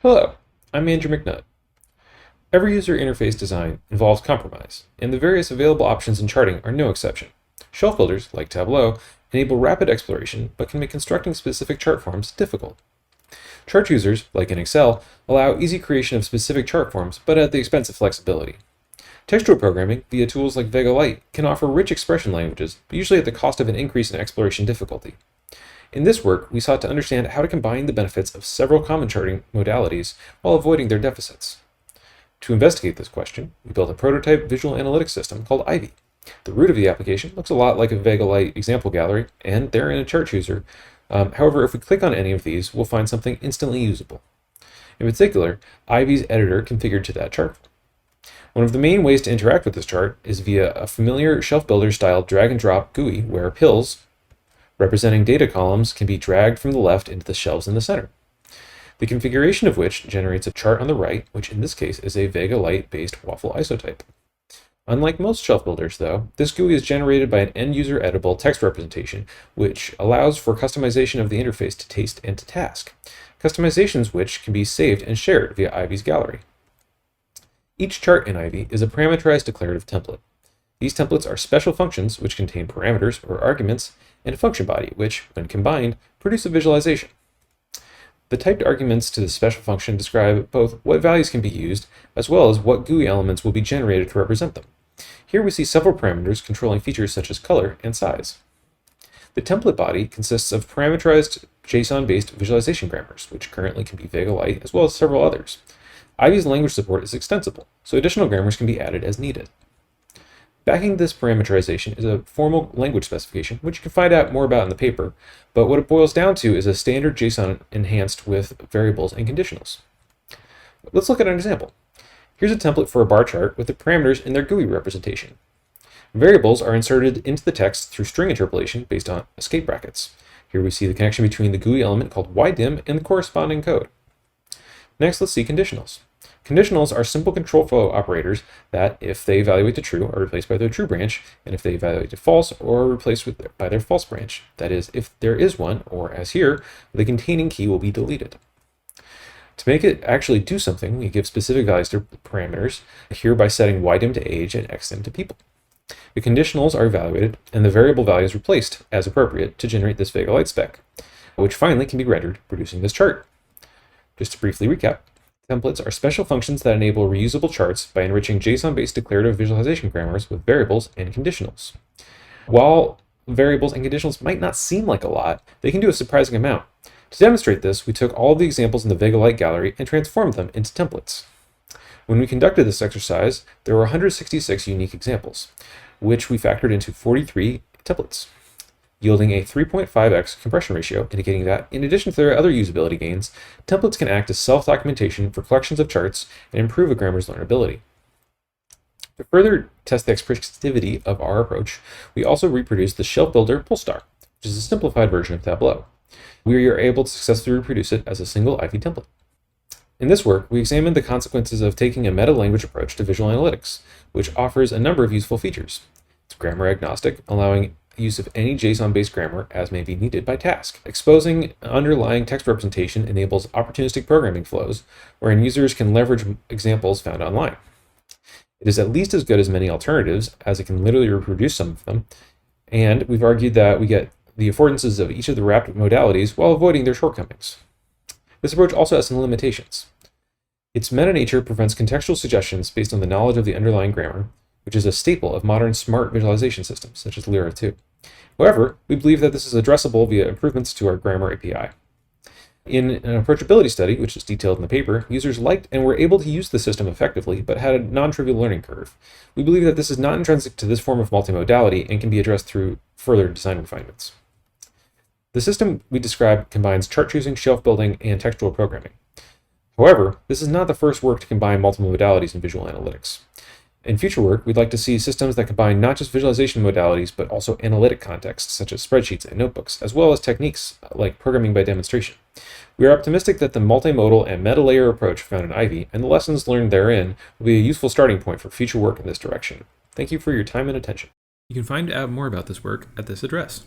Hello, I'm Andrew McNutt. Every user interface design involves compromise, and the various available options in charting are no exception. Shelf builders, like Tableau, enable rapid exploration, but can make constructing specific chart forms difficult. Chart users, like in Excel, allow easy creation of specific chart forms, but at the expense of flexibility. Textual programming, via tools like Vega-Lite, can offer rich expression languages, but usually at the cost of an increase in exploration difficulty. In this work, we sought to understand how to combine the benefits of several common charting modalities while avoiding their deficits. To investigate this question, we built a prototype visual analytics system called Ivy. The root of the application looks a lot like a Vega-Lite example gallery, and they're in a chart chooser. However, if we click on any of these, we'll find something instantly usable. In particular, Ivy's editor configured to that chart. One of the main ways to interact with this chart is via a familiar shelf builder style drag and drop GUI where pills, representing data columns, can be dragged from the left into the shelves in the center. The configuration of which generates a chart on the right, which in this case is a Vega-Lite based waffle isotype. Unlike most shelf builders, though, this GUI is generated by an end-user editable text representation, which allows for customization of the interface to taste and to task, customizations which can be saved and shared via Ivy's gallery. Each chart in Ivy is a parameterized declarative template. These templates are special functions which contain parameters or arguments and a function body which, when combined, produce a visualization. The typed arguments to the special function describe both what values can be used as well as what GUI elements will be generated to represent them. Here we see several parameters controlling features such as color and size. The template body consists of parameterized JSON-based visualization grammars, which currently can be Vega-Lite as well as several others. Ivy's language support is extensible, so additional grammars can be added as needed. Backing this parameterization is a formal language specification, which you can find out more about in the paper, but what it boils down to is a standard JSON enhanced with variables and conditionals. Let's look at an example. Here's a template for a bar chart with the parameters in their GUI representation. Variables are inserted into the text through string interpolation based on escape brackets. Here we see the connection between the GUI element called ydim and the corresponding code. Next, let's see conditionals. Conditionals are simple control flow operators that, if they evaluate to true, are replaced by their true branch, and if they evaluate to false, are replaced by their false branch. That is, if there is one, or as here, the containing key will be deleted. To make it actually do something, we give specific values to parameters, here by setting ydim to age and xdim to people. The conditionals are evaluated, and the variable value is replaced, as appropriate, to generate this Vega-Lite spec, which finally can be rendered, producing this chart. Just to briefly recap, templates are special functions that enable reusable charts by enriching JSON-based declarative visualization grammars with variables and conditionals. While variables and conditionals might not seem like a lot, they can do a surprising amount. To demonstrate this, we took all of the examples in the Vega-Lite gallery and transformed them into templates. When we conducted this exercise, there were 166 unique examples, which we factored into 43 templates, yielding a 3.5x compression ratio, indicating that, in addition to their other usability gains, templates can act as self-documentation for collections of charts and improve a grammar's learnability. To further test the expressivity of our approach, we also reproduced the shelf builder Polestar, which is a simplified version of Tableau. We are able to successfully reproduce it as a single Ivy template. In this work, we examined the consequences of taking a meta-language approach to visual analytics, which offers a number of useful features. It's grammar agnostic, allowing use of any JSON-based grammar as may be needed by task. Exposing underlying text representation enables opportunistic programming flows, wherein users can leverage examples found online. It is at least as good as many alternatives, as it can literally reproduce some of them, and we've argued that we get the affordances of each of the wrapped modalities while avoiding their shortcomings. This approach also has some limitations. Its meta-nature prevents contextual suggestions based on the knowledge of the underlying grammar, which is a staple of modern smart visualization systems, such as Lyra 2. However, we believe that this is addressable via improvements to our grammar API. In an approachability study, which is detailed in the paper, users liked and were able to use the system effectively, but had a non-trivial learning curve. We believe that this is not intrinsic to this form of multimodality and can be addressed through further design refinements. The system we describe combines chart choosing, shelf building, and textual programming. However, this is not the first work to combine multiple modalities in visual analytics. In future work, we'd like to see systems that combine not just visualization modalities, but also analytic contexts, such as spreadsheets and notebooks, as well as techniques like programming by demonstration. We are optimistic that the multimodal and meta-layer approach found in Ivy and the lessons learned therein will be a useful starting point for future work in this direction. Thank you for your time and attention. You can find out more about this work at this address.